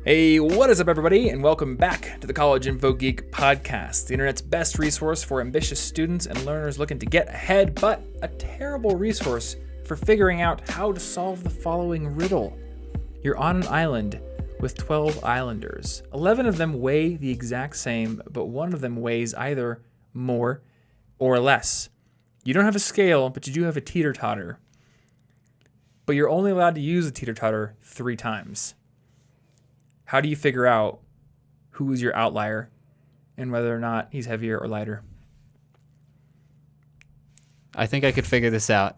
Hey, what is up, everybody, and welcome back to the College Info Geek podcast, the internet's best resource for ambitious students and learners looking to get ahead, but a terrible resource for figuring out how to solve the following riddle. You're on an island with 12 islanders. 11 of them weigh the exact same, but one of them weighs either more or less. You don't have a scale, but you do have a teeter-totter. But you're only allowed to use the teeter-totter 3 times. How do you figure out who is your outlier and whether or not he's heavier or lighter? I think I could figure this out,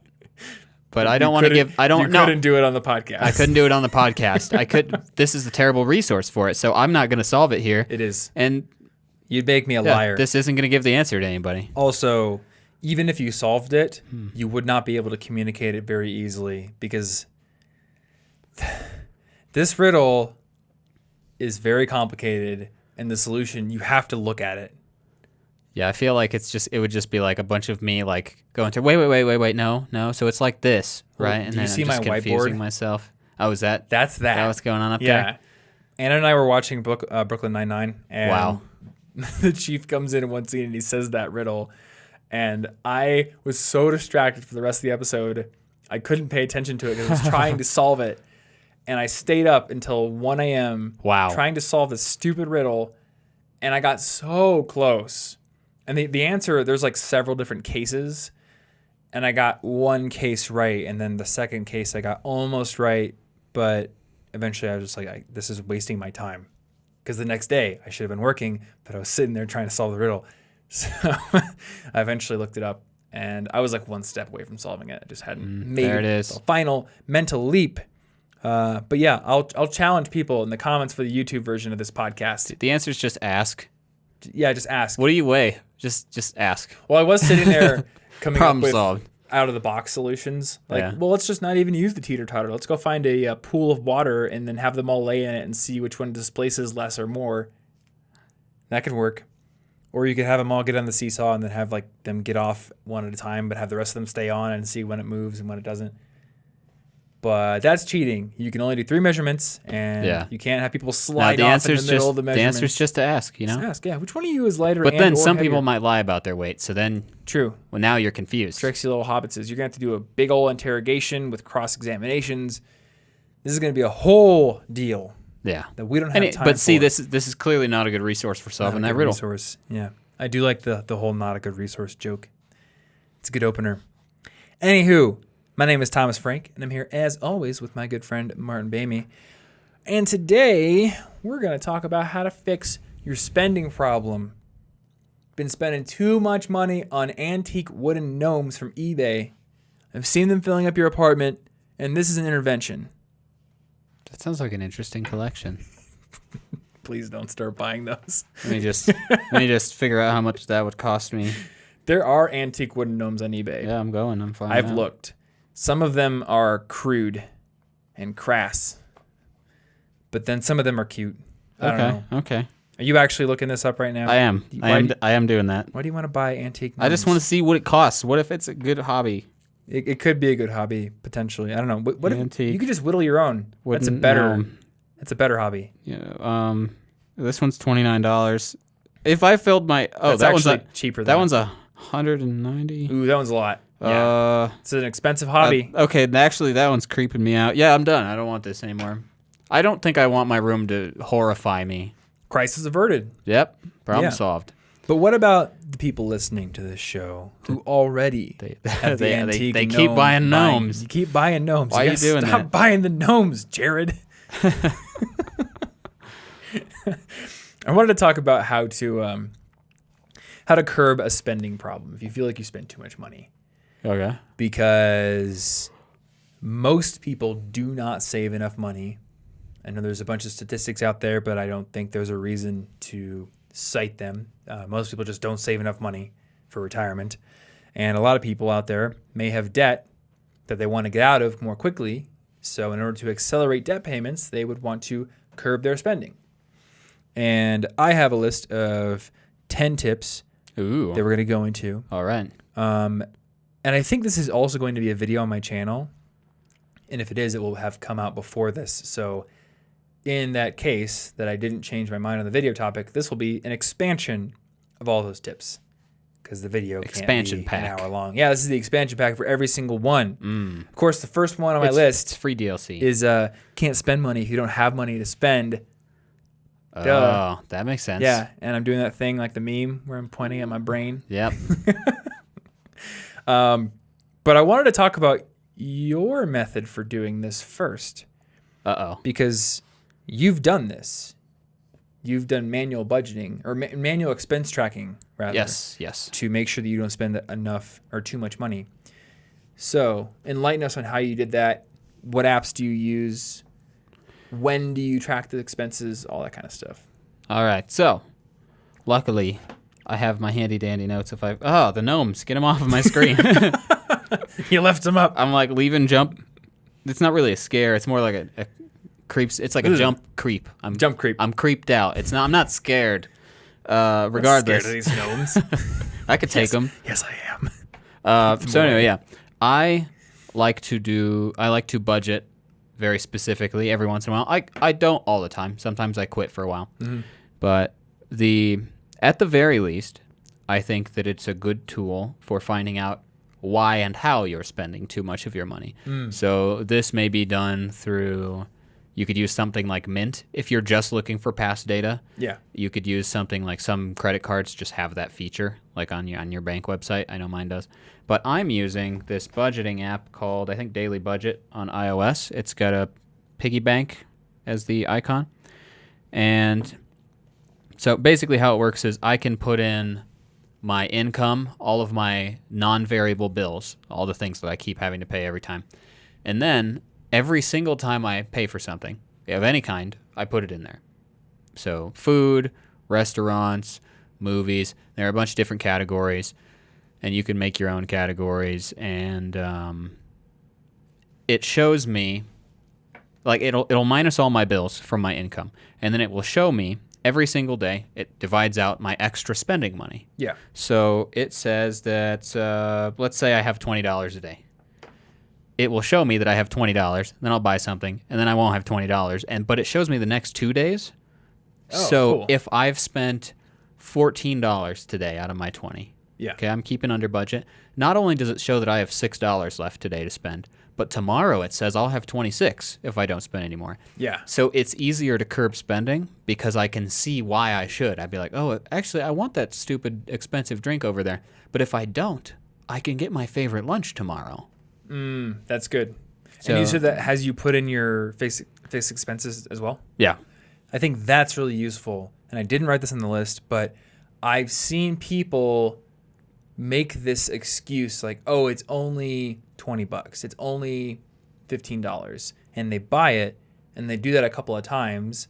but I don't want to give. I don't know. You couldn't do it on the podcast. I couldn't do it on the podcast. I could. This is a terrible resource for it, so I'm not going to solve it here. It is. And you'd make me a liar. This isn't going to give the answer to anybody. Also, even if you solved it, you would not be able to communicate it very easily because this riddle is very complicated, and the solution, you have to look at it. Yeah, I feel like it would just be like a bunch of me like going to wait, no. So it's like this, right? Well, and do you then see I'm just my confusing whiteboard? myself. Oh, is that? That's that. That what's going on up Yeah. there? Anna and I were watching Brooklyn Nine-Nine, and Wow. the chief comes in one scene and he says that riddle, and I was so distracted for the rest of the episode, I couldn't pay attention to it because I was trying to solve it. And I stayed up until 1 a.m. Wow. trying to solve this stupid riddle, and I got so close. And the answer, there's like several different cases, and I got one case right, and then the second case I got almost right, but eventually I was just like, this is wasting my time. Because the next day I should have been working, but I was sitting there trying to solve the riddle. So I eventually looked it up, and I was like one step away from solving it. I just hadn't made there it is. the final mental leap. But yeah, I'll challenge people in the comments for the YouTube version of this podcast. The answer is just ask. Yeah, just ask. What do you weigh? Just ask. Well, I was sitting there coming Problem up with solved. out of the box solutions. Like, Yeah. well, let's just not even use the teeter-totter. Let's go find a pool of water and then have them all lay in it and see which one displaces less or more. That could work. Or you could have them all get on the seesaw and then have like them get off one at a time, but have the rest of them stay on and see when it moves and when it doesn't. But that's cheating. You can only do 3 measurements, and you can't have people slide off in the middle of the measurements. The answer is just to ask, you know? Just ask, yeah. Which one of you is lighter But then or some heavier? people might lie about their weight, so then True. well, now you're confused. Tricksy little hobbitses. You're going to have to do a big old interrogation with cross-examinations. This is going to be a whole deal Yeah. that we don't have time for. But see, this is clearly not a good resource for solving Not a that good riddle. resource. Yeah. I do like the whole not a good resource joke. It's a good opener. Anywho, my name is Thomas Frank, and I'm here as always with my good friend Martin Bamey. And today, we're going to talk about how to fix your spending problem. Been spending too much money on antique wooden gnomes from eBay. I've seen them filling up your apartment, and this is an intervention. That sounds like an interesting collection. Please don't start buying those. Let me just figure out how much that would cost me. There are antique wooden gnomes on eBay. Yeah, I'm fine. I've looked. Some of them are crude and crass, but then some of them are cute. I don't know. Okay. Are you actually looking this up right now? I am. I am doing that. Why do you want to buy antique gnomes? I just want to see what it costs. What if it's a good hobby? It could be a good hobby potentially. I don't know. What if Antique you could just whittle your own? That's a wooden better. gnome. That's a better hobby. Yeah. This one's $29. If I filled my That's that one's actually cheaper. that one's $190. Ooh, that one's a lot. Yeah. It's an expensive hobby. Okay, actually, that one's creeping me out. Yeah, I'm done. I don't want this anymore. I don't think I want my room to horrify me. Crisis averted. Yep, problem Yeah. solved. But what about the people listening to this show who already have the antique they gnome keep buying gnomes. You keep buying gnomes. Why are you gotta doing stop that? buying the gnomes, Jared. I wanted to talk about how to curb a spending problem if you feel like you spend too much money. Okay. Because most people do not save enough money. I know there's a bunch of statistics out there, but I don't think there's a reason to cite them. Most people just don't save enough money for retirement. And a lot of people out there may have debt that they want to get out of more quickly. So in order to accelerate debt payments, they would want to curb their spending. And I have a list of 10 tips Ooh. that we're going to go into. All right. And I think this is also going to be a video on my channel. And if it is, it will have come out before this. So in that case that I didn't change my mind on the video topic, this will be an expansion of all those tips because the video Expansion can't be pack. an hour long. Yeah, this is the expansion pack for every single one. Of course, the first one on my list It's free DLC. is can't spend money if you don't have money to spend. Oh, that makes sense. Yeah, and I'm doing that thing like the meme where I'm pointing at my brain. Yep. But I wanted to talk about your method for doing this first Uh-oh. because you've done this. You've done manual budgeting or manual expense tracking, rather. Yes. To make sure that you don't spend enough or too much money. So enlighten us on how you did that. What apps do you use? When do you track the expenses? All that kind of stuff. All right. So, luckily, I have my handy dandy notes. Oh, the gnomes, get them off of my screen. You left them up. I'm like leaving jump. It's not really a scare. It's more like a creeps. It's like a jump creep. Jump creep. I'm creeped out. It's not. I'm not scared. Regardless, Scared of these gnomes. I could take them. Yes, I am. So anyway, yeah, I like to budget very specifically every once in a while. I don't all the time. Sometimes I quit for a while. But at the very least, I think that it's a good tool for finding out why and how you're spending too much of your money. So this may be done through, you could use something like Mint if you're just looking for past data. Yeah. You could use something like some credit cards just have that feature, like on your bank website. I know mine does. But I'm using this budgeting app called, I think, Daily Budget on iOS. It's got a piggy bank as the icon. And so basically how it works is I can put in my income, all of my non-variable bills, all the things that I keep having to pay every time. And then every single time I pay for something of any kind, I put it in there. So food, restaurants, movies, there are a bunch of different categories, and you can make your own categories. And it shows me, like it'll minus all my bills from my income, and then it will show me every single day. It divides out my extra spending money. Yeah. So it says that, let's say I have $20 a day. It will show me that I have $20, then I'll buy something, and then I won't have $20. But it shows me the next 2 days. Oh, so cool. if I've spent $14 today out of my 20, Yeah. okay, I'm keeping under budget. Not only does it show that I have $6 left today to spend, but tomorrow it says I'll have 26 if I don't spend anymore. Yeah. So it's easier to curb spending because I can see why I should. I'd be like, oh, actually, I want that stupid expensive drink over there. But if I don't, I can get my favorite lunch tomorrow. That's good. So- And you said that has you put in your fixed expenses as well? Yeah. I think that's really useful. And I didn't write this on the list, but I've seen people make this excuse like, oh, it's only $20. It's only $15. And they buy it, and they do that a couple of times.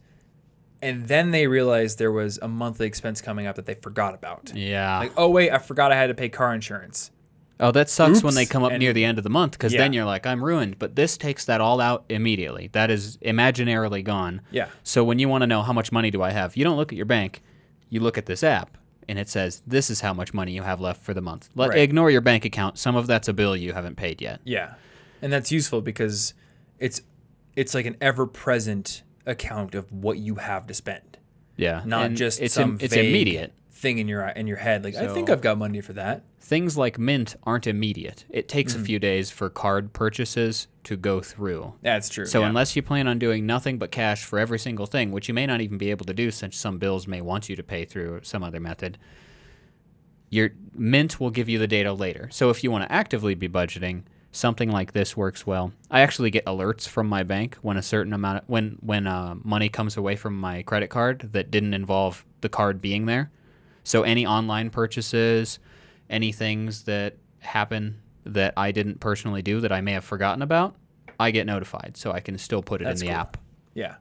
And then they realize there was a monthly expense coming up that they forgot about. Yeah. Like, oh, wait, I forgot I had to pay car insurance. Oh, that sucks when Oops. they come up And- near the end of the month because Yeah. then you're like, I'm ruined. But this takes that all out immediately. That is imaginarily gone. Yeah. So when you want to know how much money do I have, you don't look at your bank. You look at this app, and it says, this is how much money you have left for the month. Right. Ignore your bank account. Some of that's a bill you haven't paid yet. Yeah. And that's useful because it's like an ever-present account of what you have to spend. Yeah. Not And just it's some it's vague immediate. thing in your head. Like, I So- think I've got money for that. Things like Mint aren't immediate. It takes a few days for card purchases to go through. That's true. So yeah. unless you plan on doing nothing but cash for every single thing, which you may not even be able to do since some bills may want you to pay through some other method, your Mint will give you the data later. So if you want to actively be budgeting, something like this works well. I actually get alerts from my bank when a certain amount when money comes away from my credit card that didn't involve the card being there. So any online purchases, any things that happen that I didn't personally do that I may have forgotten about, I get notified, so I can still put it That's in the cool. app. Yeah.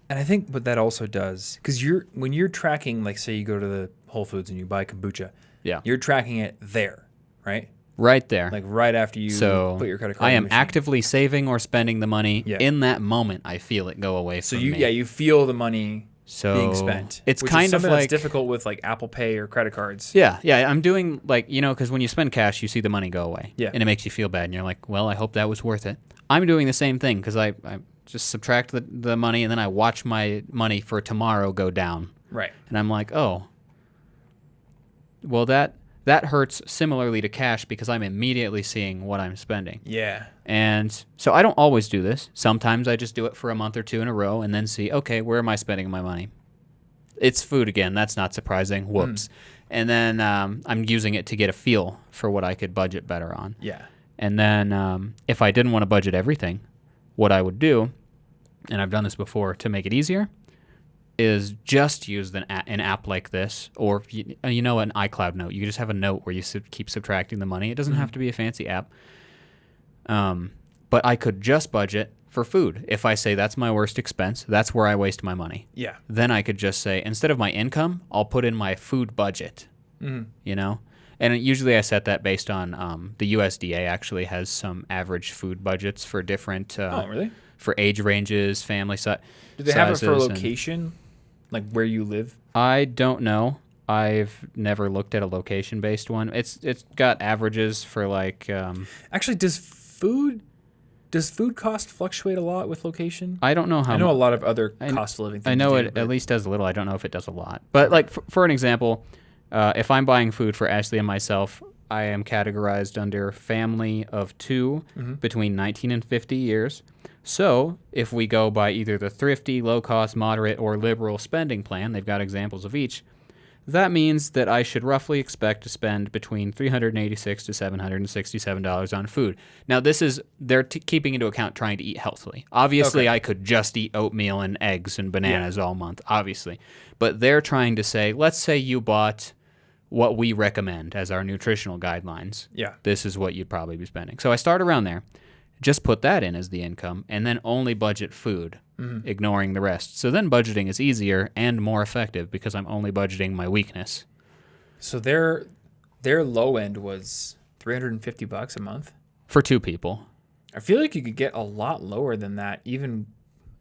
And I think what that also does, because when you're tracking, like say you go to the Whole Foods and you buy kombucha, Yeah. you're tracking it there, right? Right there. Like right after you So put your credit card I in the am machine. actively saving or spending the money Yeah. in that moment. I feel it go away So from me. you feel the money So being spent. It's which kind is of something like that's difficult with like Apple Pay or credit cards. Yeah. I'm doing like because when you spend cash, you see the money go away. Yeah. And it makes you feel bad, and you're like, well, I hope that was worth it. I'm doing the same thing because I just subtract the money, and then I watch my money for tomorrow go down. Right. And I'm like, oh, well, that hurts similarly to cash because I'm immediately seeing what I'm spending. Yeah. And so I don't always do this. Sometimes I just do it for a month or two in a row and then see, okay, where am I spending my money? It's food again. That's not surprising. Whoops. And then I'm using it to get a feel for what I could budget better on. Yeah. And then if I didn't want to budget everything, what I would do, and I've done this before to make it easier, is just use an app like this, or an iCloud note. You just have a note where you keep subtracting the money. It doesn't have to be a fancy app. But I could just budget for food. If I say that's my worst expense, that's where I waste my money. Yeah. Then I could just say, instead of my income, I'll put in my food budget. You know? And usually I set that based on the USDA actually has some average food budgets for different Oh, really? for age ranges, family size. Do they have it for location, like where you live? I don't know. I've never looked at a location-based one. It's got averages for like. Actually, does food cost fluctuate a lot with location? I don't know how. I know a lot of other cost of living things. I know do, it at least does a little. I don't know if it does a lot. But like for an example, if I'm buying food for Ashley and myself, I am categorized under family of 2 between 19 and 50 years. So if we go by either the thrifty, low-cost, moderate, or liberal spending plan, they've got examples of each, that means that I should roughly expect to spend between $386 to $767 on food. Now, they're keeping into account trying to eat healthily. Obviously, I could just eat oatmeal and eggs and bananas all month, obviously. But they're trying to say, let's say you bought what we recommend as our nutritional guidelines. Yeah. This is what you'd probably be spending. So I start around there. Just put that in as the income, and then only budget food, ignoring the rest. So then budgeting is easier and more effective because I'm only budgeting my weakness. So their low end was $350 a month For 2 people. I feel like you could get a lot lower than that, even.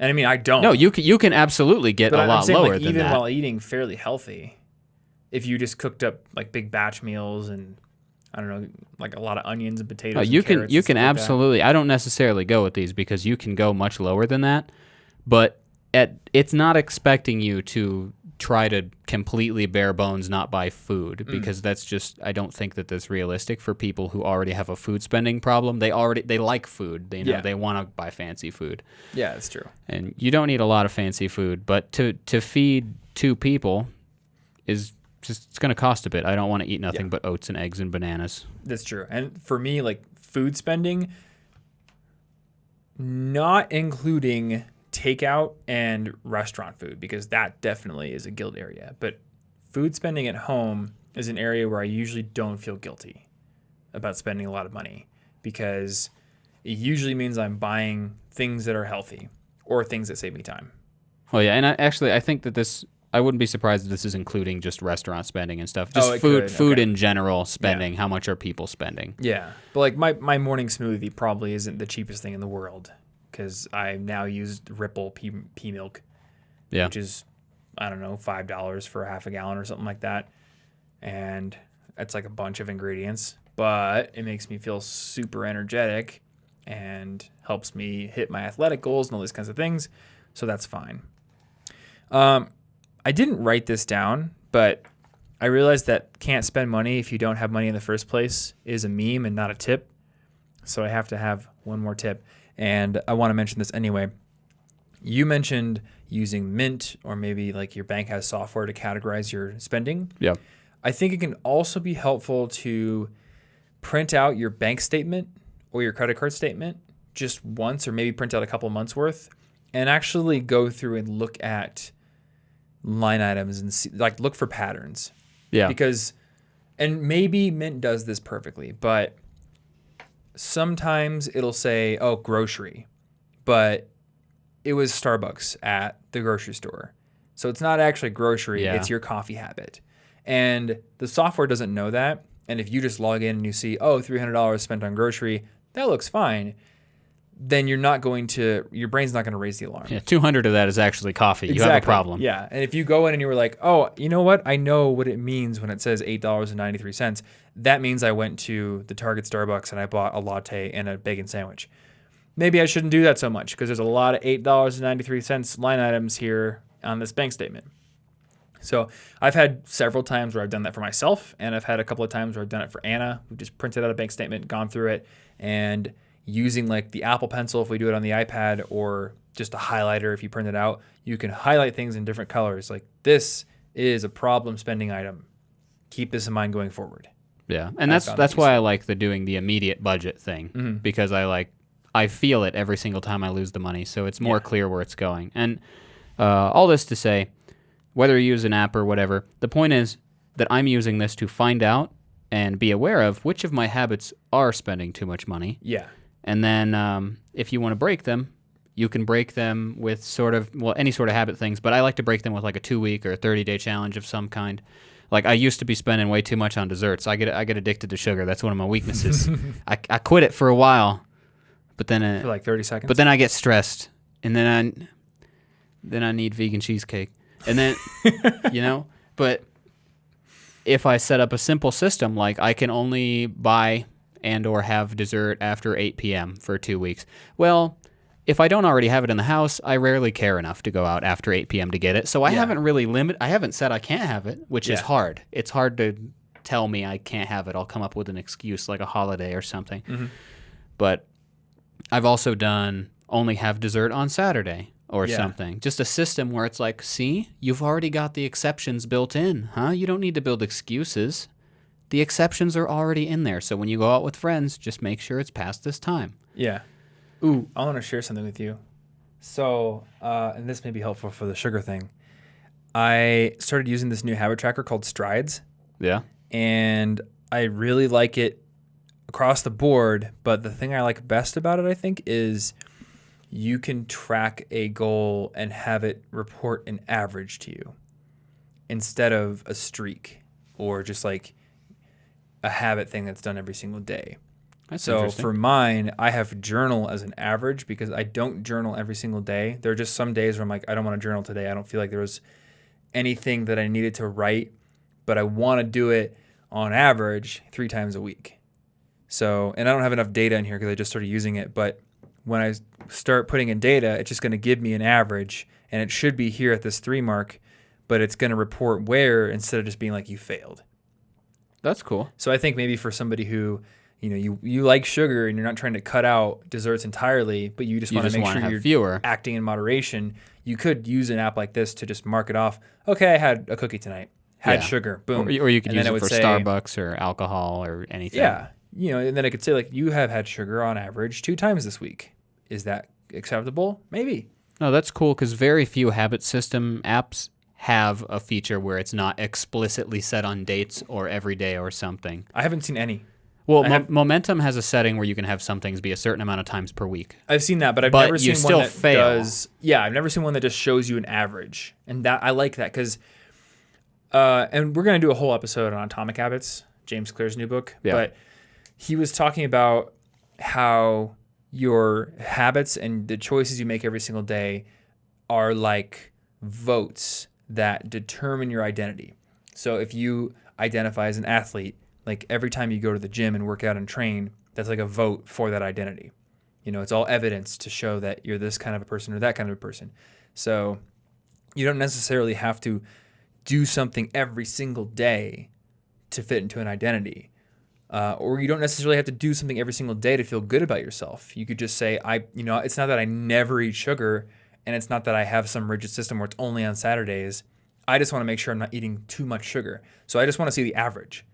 And I mean, I don't. No, you can absolutely get but a lot I'm saying, lower like, than even that. while eating fairly healthy, if you just cooked up like big batch meals and I don't know, like a lot of onions and potatoes. And you carrots can and stuff absolutely. Like I don't necessarily go with these because you can go much lower than that, but it's not expecting you to try to completely bare bones not buy food because that's just I don't think that that's realistic for people who already have a food spending problem. They like food. They want to buy fancy food. Yeah, that's true. And you don't need a lot of fancy food, but to feed 2 people is just it's going to cost a bit. I don't want to eat nothing but oats and eggs and bananas. That's true. And for me, like food spending, not including takeout and restaurant food, because that definitely is a guilt area. But food spending at home is an area where I usually don't feel guilty about spending a lot of money because it usually means I'm buying things that are healthy or things that save me time. Oh yeah, and I think that this. I wouldn't be surprised if this is including just restaurant spending and stuff. Just food in general spending. Yeah. How much are people spending? Yeah. But like my morning smoothie probably isn't the cheapest thing in the world because I now used Ripple pea milk, which is, I don't know, $5 for half a gallon or something like that. And it's like a bunch of ingredients, but it makes me feel super energetic and helps me hit my athletic goals and all these kinds of things. So that's fine. I didn't write this down, but I realized that can't spend money if you don't have money in the first place is a meme and not a tip. So I have to have one more tip. And I want to mention this anyway. You mentioned using Mint, or maybe like your bank has software to categorize your spending. Yeah. I think it can also be helpful to print out your bank statement or your credit card statement just once, or maybe print out a couple months worth and actually go through and look at line items and see, like look for patterns. Yeah. Because, and maybe Mint does this perfectly, but sometimes it'll say, oh, grocery, but it was Starbucks at the grocery store. So it's not actually grocery, it's your coffee habit. And the software doesn't know that. And if you just log in and you see, oh, $300 spent on grocery, that looks fine. Then you're not going to, your brain's not going to raise the alarm. Yeah, 200 of that is actually coffee. Exactly. You have a problem. Yeah. And if you go in and you were like, oh, you know what? I know what it means when it says $8.93. That means I went to the Target Starbucks and I bought a latte and a bacon sandwich. maybe I shouldn't do that so much because there's a lot of $8.93 line items here on this bank statement. So I've had several times where I've done that for myself, and I've had a couple of times where I've done it for Anna. We've just printed out a bank statement, gone through it, and using like the Apple Pencil if we do it on the iPad, or just a highlighter if you print it out, you can highlight things in different colors. Like, this is a problem spending item. Keep this in mind going forward. Yeah, and that's why I like doing the immediate budget thing, because I feel it every single time I lose the money, so it's more clear where it's going. And all this to say, whether you use an app or whatever, the point is that I'm using this to find out and be aware of which of my habits are spending too much money. Yeah. And then if you want to break them, you can break them with any sort of habit things, but I like to break them with like a 2-week or a 30-day challenge of some kind. Like, I used to be spending way too much on desserts. I get addicted to sugar. That's one of my weaknesses. I quit it for a while, but then for like 30 seconds. But then I get stressed, and then I need vegan cheesecake. And then, but if I set up a simple system, like I can only buy and or have dessert after 8 p.m. for 2 weeks. Well, if I don't already have it in the house, I rarely care enough to go out after 8 p.m. to get it. So I haven't said I can't have it, which is hard. It's hard to tell me I can't have it. I'll come up with an excuse like a holiday or something. Mm-hmm. But I've also done only have dessert on Saturday. Or something. Just a system where it's like, see, you've already got the exceptions built in, huh? You don't need to build excuses. The exceptions are already in there. So when you go out with friends, just make sure it's past this time. Yeah. Ooh, I want to share something with you. So, and this may be helpful for the sugar thing. I started using this new habit tracker called Strides. Yeah. And I really like it across the board. But the thing I like best about it, I think, is you can track a goal and have it report an average to you instead of a streak or just like a habit thing that's done every single day. That's so interesting. For mine, I have journal as an average because I don't journal every single day. There are just some days where I'm like, I don't want to journal today. I don't feel like there was anything that I needed to write, but I want to do it on average 3 times a week. So, and I don't have enough data in here because I just started using it, but when I start putting in data, it's just going to give me an average, and it should be here at this 3 mark, but it's going to report where instead of just being like, you failed. That's cool. So I think maybe for somebody who, you like sugar and you're not trying to cut out desserts entirely, but you just want to make sure you're fewer. Acting in moderation, you could use an app like this to just mark it off. Okay, I had a cookie tonight. Had sugar. Boom. Or you could use it for Starbucks or alcohol or anything. Yeah. And then I could say, like, you have had sugar on average 2 times this week. Is that acceptable? Maybe. No, that's cool because very few habit system apps have a feature where it's not explicitly set on dates or every day or something. I haven't seen any. Well, Momentum has a setting where you can have some things be a certain amount of times per week. I've seen that, but I've never seen one that does. Yeah, I've never seen one that just shows you an average, and that I like that because. And we're gonna do a whole episode on Atomic Habits, James Clear's new book. Yeah. But he was talking about how your habits and the choices you make every single day are like votes that determine your identity. So if you identify as an athlete, like every time you go to the gym and work out and train, that's like a vote for that identity. It's all evidence to show that you're this kind of a person or that kind of a person. So you don't necessarily have to do something every single day to fit into an identity. Or you don't necessarily have to do something every single day to feel good about yourself. You could just say, it's not that I never eat sugar, and it's not that I have some rigid system where it's only on Saturdays. I just want to make sure I'm not eating too much sugar. So I just want to see the average.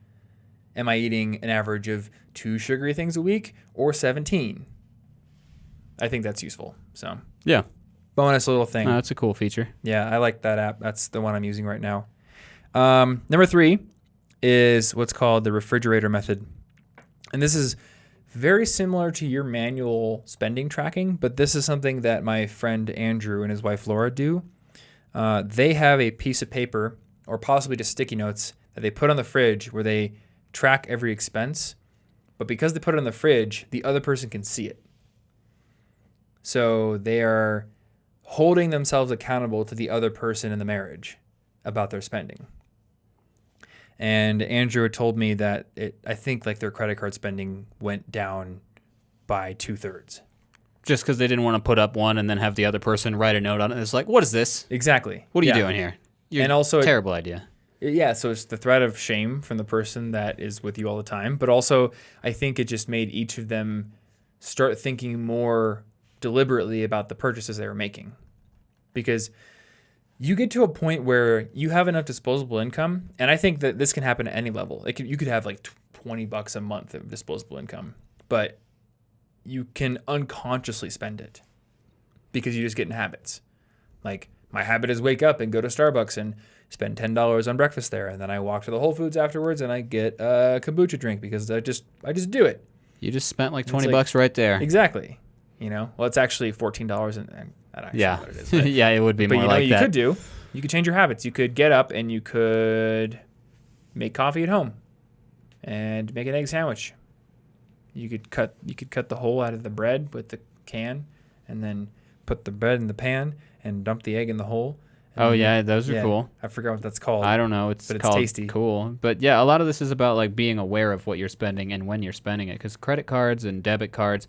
Am I eating an average of 2 sugary things a week or 17? I think that's useful. So yeah, bonus little thing. That's a cool feature. Yeah, I like that app. That's the one I'm using right now. Number 3 is what's called the refrigerator method. And this is very similar to your manual spending tracking, but this is something that my friend Andrew and his wife Laura do. They have a piece of paper or possibly just sticky notes that they put on the fridge where they track every expense, but because they put it on the fridge, the other person can see it. So they are holding themselves accountable to the other person in the marriage about their spending. And Andrew had told me that I think like their credit card spending went down by 2/3. just because they didn't want to put up one and then have the other person write a note on it. It's like, what is this? Exactly. What are you Yeah. doing here? You're And also, terrible idea. Yeah, so it's the threat of shame from the person that is with you all the time. But also, I think it just made each of them start thinking more deliberately about the purchases they were making. Because you get to a point where you have enough disposable income, and I think that this can happen at any level. You could have like $20 a month of disposable income, but you can unconsciously spend it because you just get in habits. Like, my habit is wake up and go to Starbucks and spend $10 on breakfast there, and then I walk to the Whole Foods afterwards and I get a kombucha drink because I just do it. You just spent like $20 right there. Exactly. Well, it's actually $14 and that actually Yeah. what it is. But, Yeah, it would be more like that. You could change your habits. You could get up and you could make coffee at home and make an egg sandwich. You could cut the hole out of the bread with the can and then put the bread in the pan and dump the egg in the hole. Oh, yeah, those are cool. I forgot what that's called. I don't know. It's called tasty. Cool. But yeah, a lot of this is about like being aware of what you're spending and when you're spending it. Because credit cards and debit cards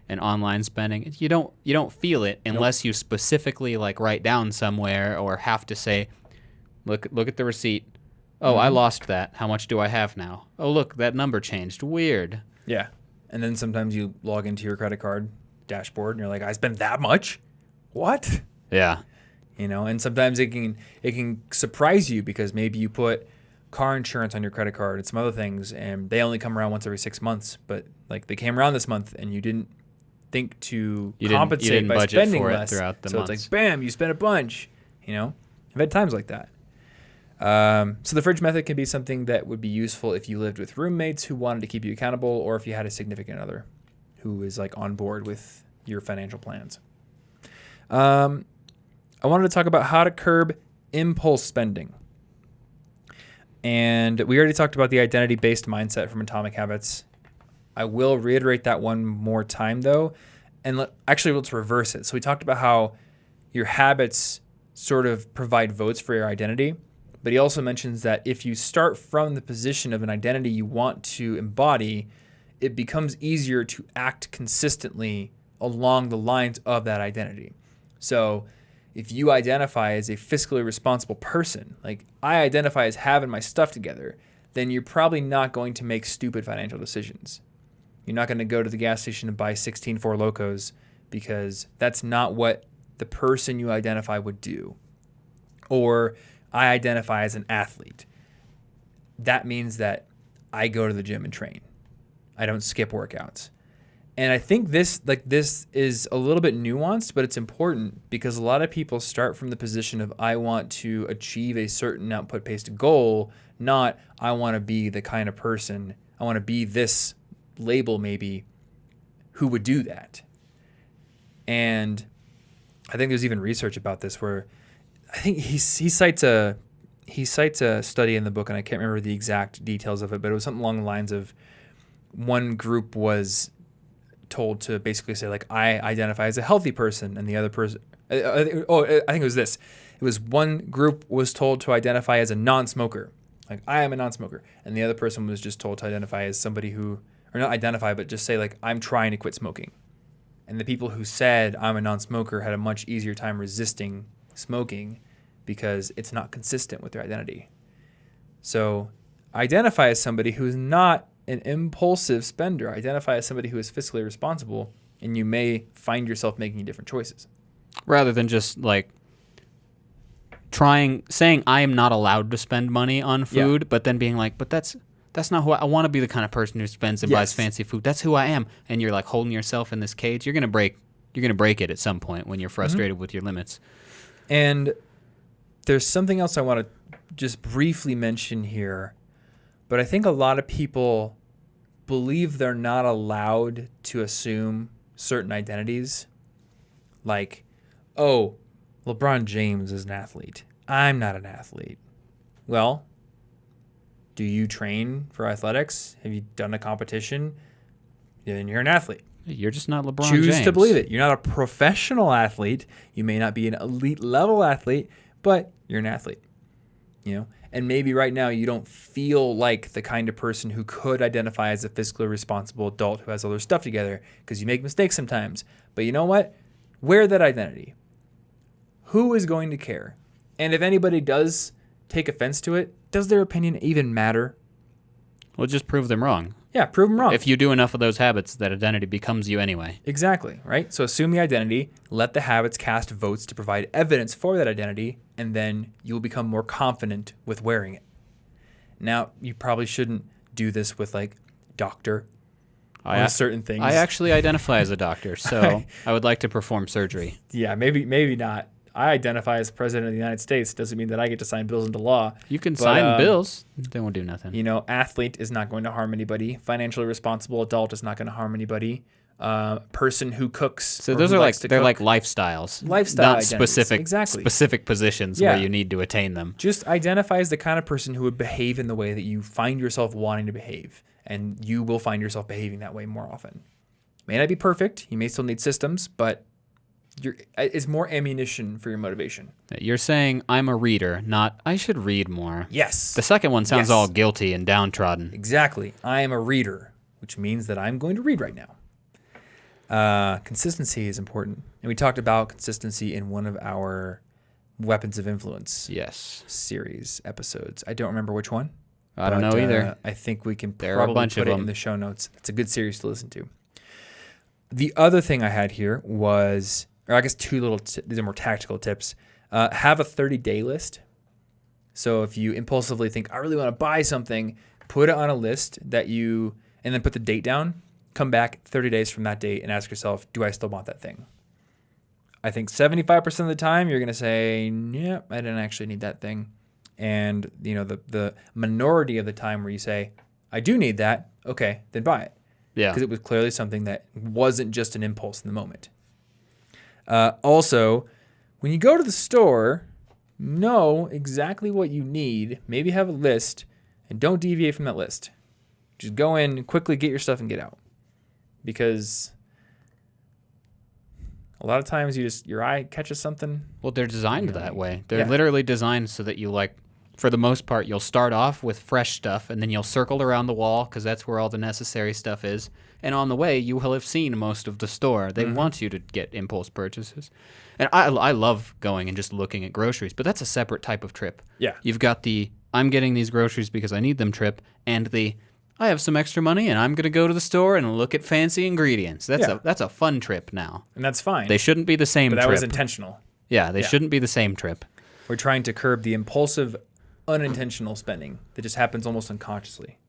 and online spending, you don't feel it unless you specifically like write down somewhere or have to say, look at the receipt. Oh, I lost that. How much do I have now? Oh, look, that number changed. Weird. Yeah. And then sometimes you log into your credit card dashboard and you're like, I spent that much? What? Yeah. And sometimes it can surprise you because maybe you put car insurance on your credit card and some other things, and they only come around once every 6 months. But like they came around this month, and you didn't think to compensate by spending less. Throughout the months. It's like, bam, you spent a bunch. I've had times like that. So the fridge method can be something that would be useful if you lived with roommates who wanted to keep you accountable, or if you had a significant other who is like on board with your financial plans. I wanted to talk about how to curb impulse spending. And we already talked about the identity-based mindset from Atomic Habits. I will reiterate that one more time, though. And let's reverse it. So we talked about how your habits sort of provide votes for your identity. But he also mentions that if you start from the position of an identity you want to embody, it becomes easier to act consistently along the lines of that identity. So if you identify as a fiscally responsible person, like I identify as having my stuff together, then you're probably not going to make stupid financial decisions. You're not going to go to the gas station and buy 16 Four Locos because that's not what the person you identify would do. Or I identify as an athlete. That means that I go to the gym and train. I don't skip workouts. And I think this is a little bit nuanced, but it's important because a lot of people start from the position of I want to achieve a certain output-based goal, not I want to be the kind of person, I want to be this label maybe, who would do that. And I think there's even research about this where I think he cites a study in the book, and I can't remember the exact details of it, but it was something along the lines of one group was told to basically say, like, I identify as a healthy person, and the other person, I think it was this. It was one group was told to identify as a non-smoker, like, I am a non-smoker, and the other person was just told to identify as somebody who, or not identify, but just say, like, I'm trying to quit smoking. And the people who said I'm a non-smoker had a much easier time resisting smoking because it's not consistent with their identity. So identify as somebody who is not an impulsive spender. Identify as somebody who is fiscally responsible, and you may find yourself making different choices. Rather than just like saying I am not allowed to spend money on food, but then being like, but that's not who I want to be, the kind of person who spends and buys fancy food. That's who I am. And you're like holding yourself in this cage. You're gonna break it at some point when you're frustrated with your limits. And there's something else I want to just briefly mention here, but I think a lot of people believe they're not allowed to assume certain identities. Like, oh, LeBron James is an athlete. I'm not an athlete. Well, do you train for athletics? Have you done a competition? Then you're an athlete. You're just not LeBron James. Choose to believe it. You're not a professional athlete. You may not be an elite level athlete, but you're an athlete. And maybe right now you don't feel like the kind of person who could identify as a fiscally responsible adult who has all their stuff together because you make mistakes sometimes. But you know what? Wear that identity. Who is going to care? And if anybody does take offense to it, does their opinion even matter? Well, just prove them wrong. Yeah, prove them wrong. If you do enough of those habits, that identity becomes you anyway. Exactly, right? So assume the identity, let the habits cast votes to provide evidence for that identity, and then you'll become more confident with wearing it. Now, you probably shouldn't do this with like doctor on certain things. I actually identify as a doctor, so I would like to perform surgery. Yeah, maybe not. I identify as president of the United States. Doesn't mean that I get to sign bills into law. You can sign bills. They won't do nothing. Athlete is not going to harm anybody. Financially responsible adult is not going to harm anybody. Person who cooks. So those are like lifestyles. Lifestyle not specific positions where you need to attain them. Just identify as the kind of person who would behave in the way that you find yourself wanting to behave, and you will find yourself behaving that way more often. May not be perfect. You may still need systems, but it's more ammunition for your motivation. You're saying I'm a reader, not I should read more. Yes. The second one sounds all guilty and downtrodden. Exactly. I am a reader, which means that I'm going to read right now. Consistency is important. And we talked about consistency in one of our Weapons of Influence series episodes. I don't remember which one. I don't know either. I think we can There are a bunch put of it them in the show notes. It's a good series to listen to. The other thing I had here was, or I guess two little, these are more tactical tips. Have a 30-day list. So if you impulsively think, I really want to buy something, put it on a list and then put the date down. Come back 30 days from that date and ask yourself, do I still want that thing? I think 75% of the time you're going to say, yeah, I didn't actually need that thing. And the minority of the time where you say, I do need that, okay, then buy it. Yeah. Because it was clearly something that wasn't just an impulse in the moment. Also, when you go to the store, know exactly what you need. Maybe have a list, and don't deviate from that list. Just go in, quickly get your stuff, and get out. Because a lot of times your eye catches something. Well, they're designed that way. They're literally designed so that you for the most part, you'll start off with fresh stuff, and then you'll circle around the wall because that's where all the necessary stuff is. And on the way, you will have seen most of the store. They want you to get impulse purchases. And I love going and just looking at groceries, but that's a separate type of trip. Yeah. You've got the I'm getting these groceries because I need them trip, and the I have some extra money, and I'm going to go to the store and look at fancy ingredients. That's a fun trip now. And that's fine. They shouldn't be the same trip. But that was intentional. Yeah, they shouldn't be the same trip. We're trying to curb the impulsive, unintentional spending that just happens almost unconsciously.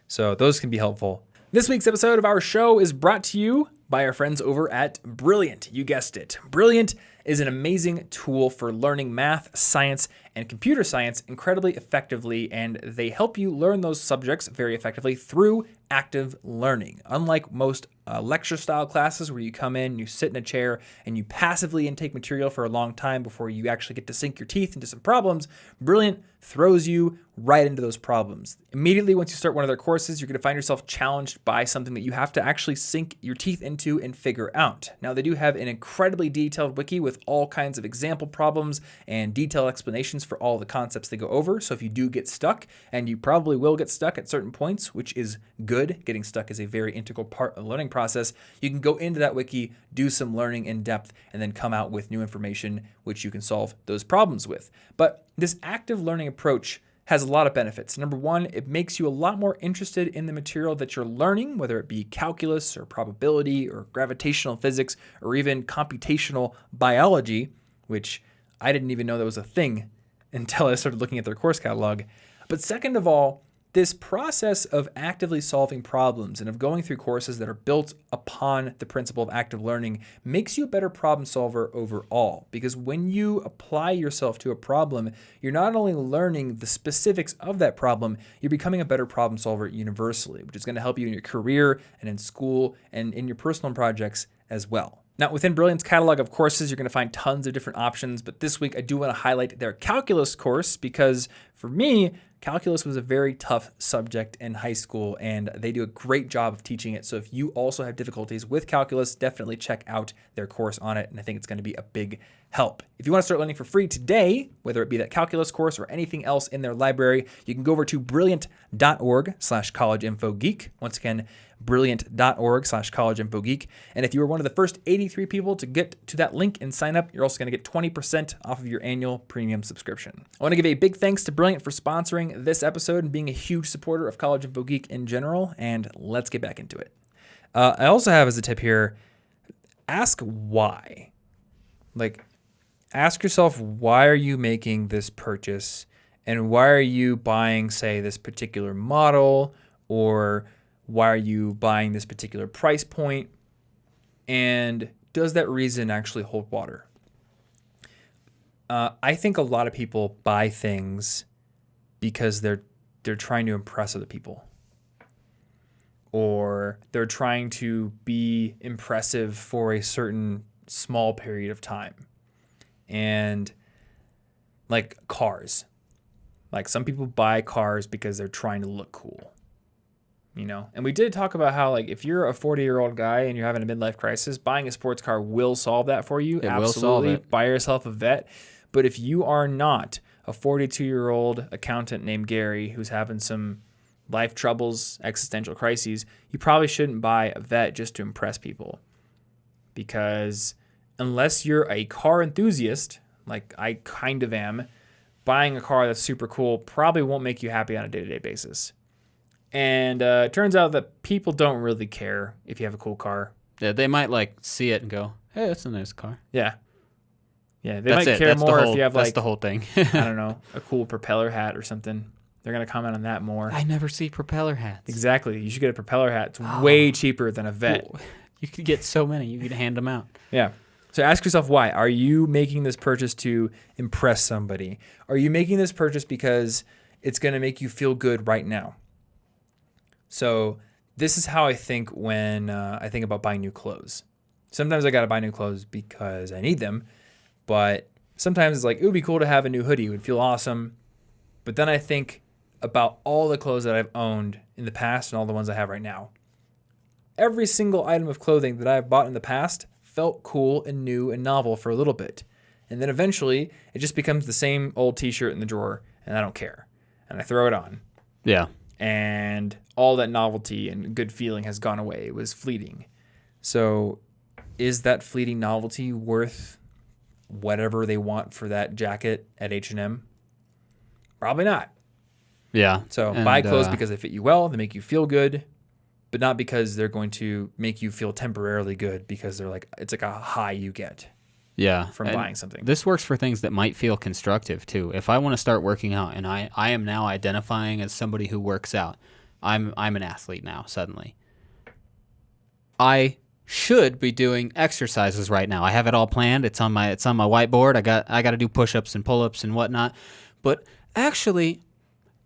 So those can be helpful. This week's episode of our show is brought to you by our friends over at Brilliant. You guessed it. Brilliant is an amazing tool for learning math, science, and computer science incredibly effectively, and they help you learn those subjects very effectively through active learning. Unlike most lecture-style classes where you come in, you sit in a chair, and you passively intake material for a long time before you actually get to sink your teeth into some problems, Brilliant throws you right into those problems. Immediately once you start one of their courses, you're going to find yourself challenged by something that you have to actually sink your teeth into and figure out. Now, they do have an incredibly detailed wiki with all kinds of example problems and detailed explanations for all the concepts they go over. So if you do get stuck, and you probably will get stuck at certain points, which is good, getting stuck is a very integral part of the learning process, you can go into that wiki, do some learning in depth, and then come out with new information which you can solve those problems with. But this active learning approach has a lot of benefits. Number one, it makes you a lot more interested in the material that you're learning, whether it be calculus or probability or gravitational physics or even computational biology, which I didn't even know that was a thing until I started looking at their course catalog. But second of all, this process of actively solving problems and of going through courses that are built upon the principle of active learning makes you a better problem solver overall. Because when you apply yourself to a problem, you're not only learning the specifics of that problem, you're becoming a better problem solver universally, which is going to help you in your career and in school and in your personal projects as well. Now, within Brilliant's catalog of courses, you're going to find tons of different options, but this week I do want to highlight their calculus course because for me, calculus was a very tough subject in high school, and they do a great job of teaching it. So if you also have difficulties with calculus, definitely check out their course on it, and I think it's going to be a big help. If you want to start learning for free today, whether it be that calculus course or anything else in their library, you can go over to brilliant.org/collegeinfogeek. Once again, brilliant.org/collegeinfogeek. And if you were one of the first 83 people to get to that link and sign up, you're also going to get 20% off of your annual premium subscription. I want to give a big thanks to Brilliant for sponsoring this episode and being a huge supporter of College Info Geek in general. And let's get back into it. I also have as a tip here, ask why. Ask yourself, why are you making this purchase? And why are you buying, say, this particular model? Or why are you buying this particular price point? And does that reason actually hold water? I think a lot of people buy things because they're trying to impress other people. Or they're trying to be impressive for a certain small period of time. And like cars. Like some people buy cars because they're trying to look cool. You know, and we did talk about how, like, if you're a 40-year-old guy and you're having a midlife crisis, buying a sports car will solve that for you. It Absolutely. will solve it. Buy yourself a Vet. But if you are not a 42-year-old accountant named Gary who's having some life troubles, existential crises, you probably shouldn't buy a Vet just to impress people. Because unless you're a car enthusiast, like I kind of am, buying a car that's super cool probably won't make you happy on a day-to-day basis. And it turns out that people don't really care if you have a cool car. Yeah, they might like see it and go, "Hey, that's a nice car." Yeah. Yeah, they That's might it. care That's more the whole, if you have that's like, the whole thing. I don't know, a cool propeller hat or something. They're going to comment on that more. I never see propeller hats. Exactly. You should get a propeller hat. It's way cheaper than a Vet. Cool. You could get so many. You could hand them out. Yeah. So ask yourself why. Are you making this purchase to impress somebody? Are you making this purchase because it's going to make you feel good right now? So this is how I think when I think about buying new clothes. Sometimes I got to buy new clothes because I need them. But sometimes it's like, it would be cool to have a new hoodie. It would feel awesome. But then I think about all the clothes that I've owned in the past and all the ones I have right now. Every single item of clothing that I've bought in the past felt cool and new and novel for a little bit. And then eventually it just becomes the same old t-shirt in the drawer and I don't care. And I throw it on. Yeah. And all that novelty and good feeling has gone away. It was fleeting. So is that fleeting novelty worth whatever they want for that jacket at H&M? Probably not. Yeah. So buy clothes because they fit you well, they make you feel good, but not because they're going to make you feel temporarily good because they're like, it's like a high you get from buying something. This works for things that might feel constructive too. If I want to start working out, and I am now identifying as somebody who works out, I'm an athlete now suddenly. I should be doing exercises right now. I have it all planned. It's on my whiteboard. I got to do push-ups and pull-ups and whatnot. But actually,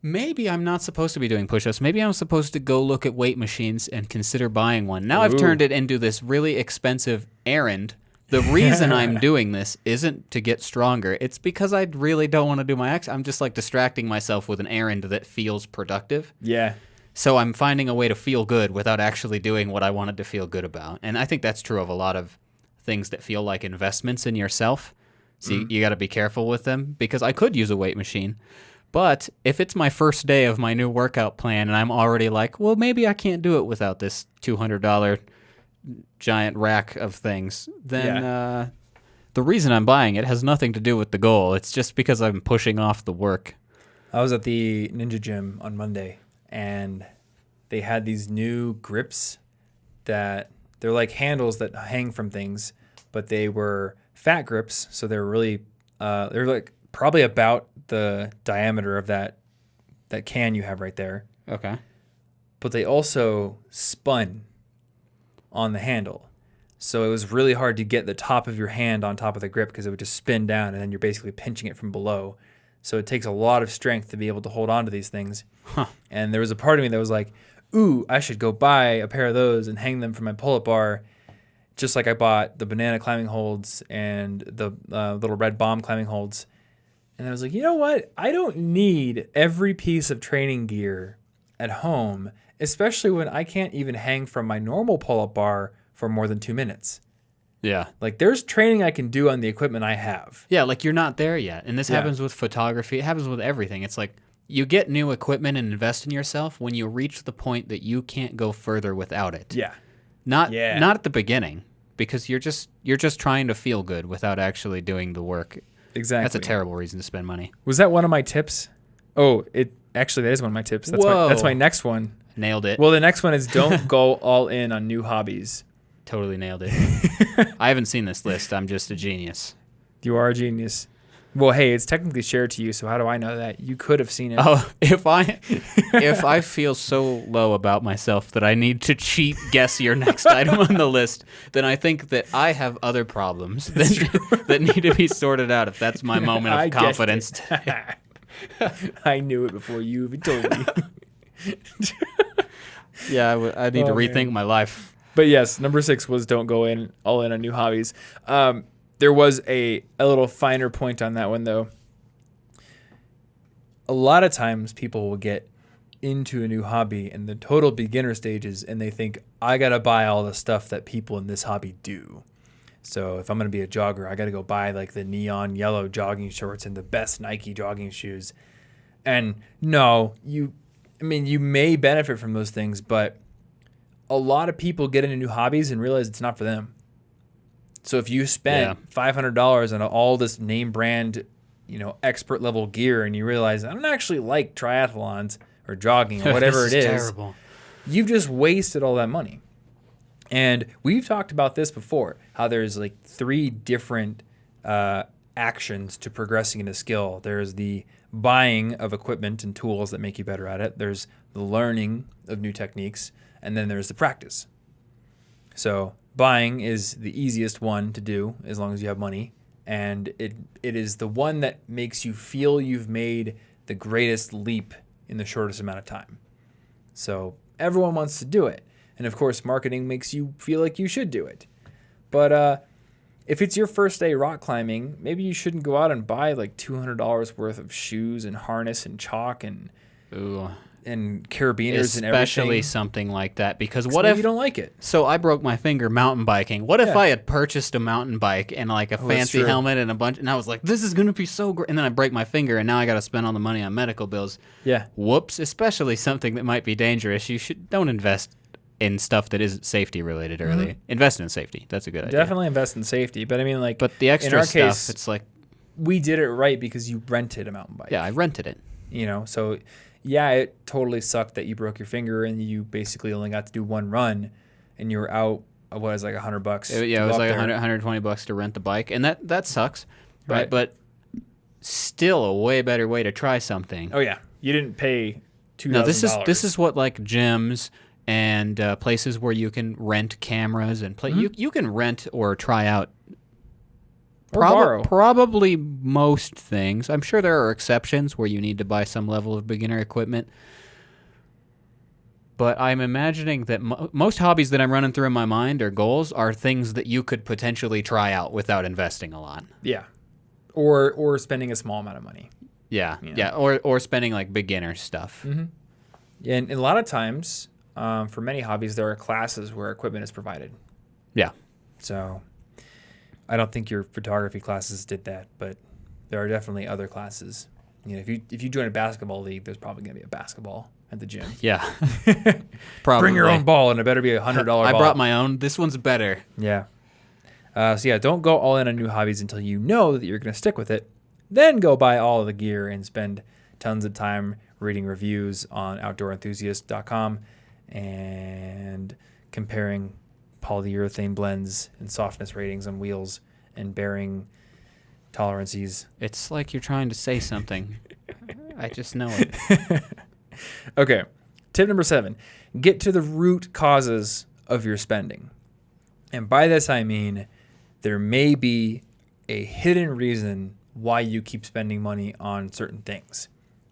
maybe I'm not supposed to be doing push-ups. Maybe I'm supposed to go look at weight machines and consider buying one. Now I've turned it into this really expensive errand. The reason I'm doing this isn't to get stronger. It's because I really don't want to do my I'm just like distracting myself with an errand that feels productive. Yeah. So I'm finding a way to feel good without actually doing what I wanted to feel good about. And I think that's true of a lot of things that feel like investments in yourself. So you got to be careful with them, because I could use a weight machine. But if it's my first day of my new workout plan and I'm already like, well, maybe I can't do it without this $200 giant rack of things, then the reason I'm buying it has nothing to do with the goal. It's just because I'm pushing off the work. I was at the Ninja Gym on Monday, and they had these new grips that they're like handles that hang from things, but they were fat grips, so they're really they're like probably about the diameter of that can you have right there. Okay. But they also spun on the handle. So it was really hard to get the top of your hand on top of the grip because it would just spin down and then you're basically pinching it from below. So it takes a lot of strength to be able to hold on to these things. Huh. And there was a part of me that was like, ooh, I should go buy a pair of those and hang them from my pull-up bar, just like I bought the banana climbing holds and the little red bomb climbing holds. And I was like, you know what? I don't need every piece of training gear at home, especially when I can't even hang from my normal pull-up bar for more than 2 minutes. Yeah. Like, there's training I can do on the equipment I have. Yeah, like you're not there yet. And this Yeah. happens with photography. It happens with everything. It's like you get new equipment and invest in yourself when you reach the point that you can't go further without it. Yeah. Not Yeah. not at the beginning, because you're just trying to feel good without actually doing the work. Exactly. That's a terrible reason to spend money. Was that one of my tips? Oh, that is one of my tips. That's my next one. Nailed it. Well, the next one is don't go all in on new hobbies. Totally nailed it. I haven't seen this list. I'm just a genius. You are a genius. Well, hey, it's technically shared to you, so how do I know that? You could have seen it. Oh, if I feel so low about myself that I need to cheat guess your next item on the list, then I think that I have other problems that need to be sorted out if that's my moment I of guessed confidence. it. I knew it before you even told me. Yeah, I need to Oh, rethink man. my life. But yes, number 6 was don't go all in on new hobbies. There was a little finer point on that one, though. A lot of times people will get into a new hobby in the total beginner stages, and they think, I got to buy all the stuff that people in this hobby do. So if I'm going to be a jogger, I got to go buy like the neon yellow jogging shorts and the best Nike jogging shoes. And no, you may benefit from those things, but a lot of people get into new hobbies and realize it's not for them. So if you spent $500 on all this name brand, expert level gear, and you realize I don't actually like triathlons or jogging or whatever it is, terrible. you've just wasted all that money. And we've talked about this before, how there's like 3 different actions to progressing in a skill. There's the buying of equipment and tools that make you better at it. There's the learning of new techniques, and then there's the practice. So buying is the easiest one to do as long as you have money, and it is the one that makes you feel you've made the greatest leap in the shortest amount of time. So everyone wants to do it, and of course marketing makes you feel like you should do it. But if it's your first day rock climbing, maybe you shouldn't go out and buy like $200 worth of shoes and harness and chalk and Ooh. carabiners and everything. Especially something like that, because what maybe if you don't like it? So I broke my finger mountain biking. What if Yeah. I had purchased a mountain bike and like a fancy true. helmet and a bunch, and I was like, this is gonna be so great, and then I break my finger, and now I got to spend all the money on medical bills. Yeah. Whoops! Especially something that might be dangerous. Don't invest in stuff that isn't safety related early. Invest in safety. That's a good idea. Definitely invest in safety. But I mean, like, But the in extra our stuff, case, it's like, we did it right because you rented a mountain bike. yeah, I rented it. So yeah, it totally sucked that you broke your finger and you basically only got to do one run and you were out, what was it, like $100? It was like $120 to rent the bike, and that sucks, Right. But still a way better way to try something. Oh yeah, you didn't pay $2,000. No, this is what like gyms and places where you can rent cameras and play. You can rent or try out or borrow. probably most things. I'm sure there are exceptions where you need to buy some level of beginner equipment. But I'm imagining that most hobbies that I'm running through in my mind or goals are things that you could potentially try out without investing a lot. Yeah, or spending a small amount of money. Yeah. Or spending like beginner stuff. And a lot of times, for many hobbies, there are classes where equipment is provided. Yeah. So I don't think your photography classes did that, but there are definitely other classes. If you join a basketball league, there's probably going to be a basketball at the gym. Yeah. Probably. Bring your own ball, and it better be $100 ball. I brought my own. This one's better. Yeah. Don't go all in on new hobbies until you know that you're going to stick with it. Then go buy all of the gear and spend tons of time reading reviews on outdoorenthusiast.com and comparing polyurethane blends and softness ratings on wheels and bearing tolerances. It's like you're trying to say something. I just know it. Okay. Tip number 7, get to the root causes of your spending. And by this, I mean there may be a hidden reason why you keep spending money on certain things.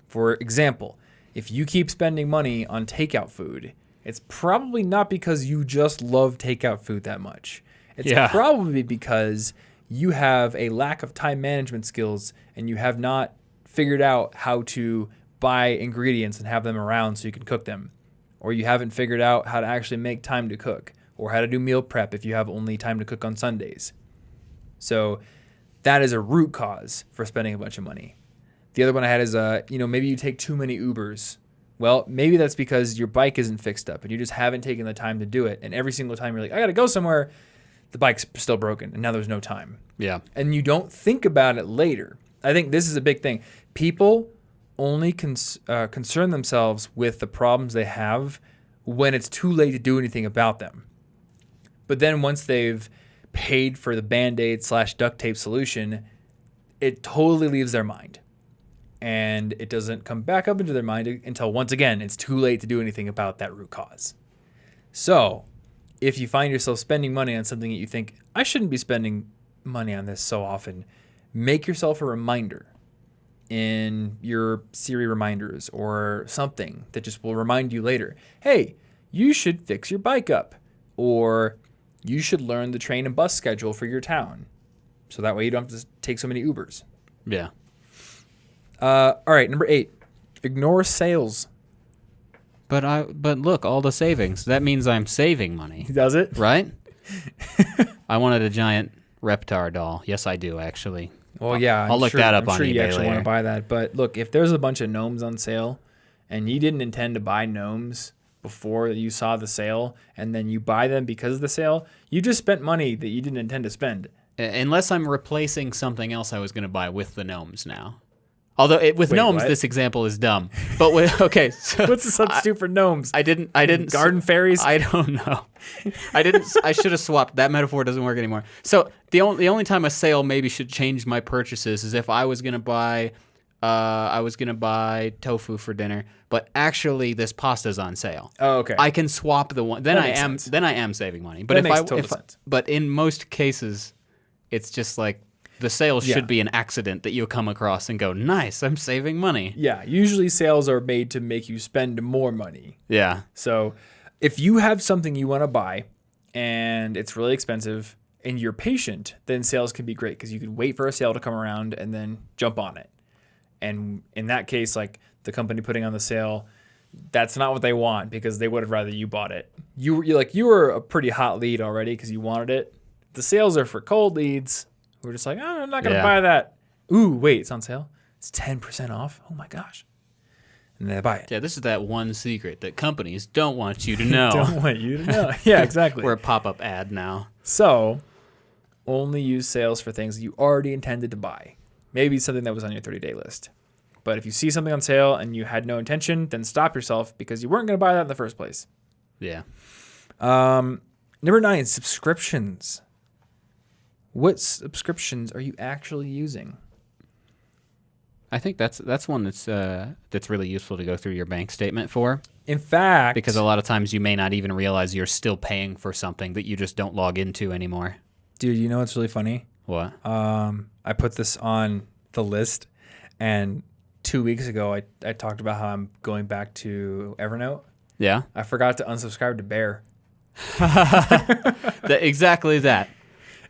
For example, if you keep spending money on takeout food, it's probably not because you just love takeout food that much. It's probably because you have a lack of time management skills and you have not figured out how to buy ingredients and have them around so you can cook them, or you haven't figured out how to actually make time to cook, or how to do meal prep if you have only time to cook on Sundays. So that is a root cause for spending a bunch of money. The other one I had is, maybe you take too many Ubers. Well, maybe that's because your bike isn't fixed up and you just haven't taken the time to do it. And every single time you're like, I got to go somewhere, the bike's still broken and now there's no time. Yeah. And you don't think about it later. I think this is a big thing. People only concern themselves with the problems they have when it's too late to do anything about them. But then once they've paid for the Band-Aid / duct tape solution, it totally leaves their mind. And it doesn't come back up into their mind until, once again, it's too late to do anything about that root cause. So if you find yourself spending money on something that you think, I shouldn't be spending money on this so often, make yourself a reminder in your Siri reminders or something that just will remind you later, hey, you should fix your bike up, or you should learn the train and bus schedule for your town. So that way you don't have to take so many Ubers. Yeah. All right, number 8, ignore sales. But look, all the savings. That means I'm saving money. Does it? Right? I wanted a giant Reptar doll. Yes, I do, actually. Well, yeah. I'll look that up on you eBay actually later. want to buy that. But look, if there's a bunch of gnomes on sale and you didn't intend to buy gnomes before you saw the sale and then you buy them because of the sale, you just spent money that you didn't intend to spend. Unless I'm replacing something else I was going to buy with the gnomes now. Although with Wait, gnomes, what? this example is dumb. But okay, so What's the substitute for gnomes? I didn't Garden fairies? I don't know. I should have swapped. That metaphor doesn't work anymore. So the only time a sale maybe should change my purchases is if I was gonna buy tofu for dinner, but actually this pasta's on sale. Oh, okay. I can swap the one. Then That I makes am sense. then I am saving money. But That makes total sense. But in most cases, it's just like the sale should be an accident that you come across and go, nice, I'm saving money. Yeah, usually sales are made to make you spend more money. Yeah. So if you have something you want to buy and it's really expensive and you're patient, then sales can be great because you can wait for a sale to come around and then jump on it. And in that case, like the company putting on the sale, that's not what they want because they would have rather you bought it. You were a pretty hot lead already because you wanted it. The sales are for cold leads. We're just like, oh, I'm not going to buy that. Ooh, wait, it's on sale? It's 10% off? Oh my gosh. And they buy it. Yeah, this is that one secret that companies don't want you to know. Don't want you to know. Yeah, exactly. We're a pop-up ad now. So, only use sales for things that you already intended to buy. Maybe something that was on your 30-day list. But if you see something on sale and you had no intention, then stop yourself because you weren't going to buy that in the first place. Yeah. Number 9, subscriptions. What subscriptions are you actually using? I think that's one that's really useful to go through your bank statement for. In fact, Because a lot of times you may not even realize you're still paying for something that you just don't log into anymore. dude, you know what's really funny? What? I put this on the list, and 2 weeks ago I talked about how I'm going back to Evernote. Yeah? I forgot to unsubscribe to Bear. Exactly that.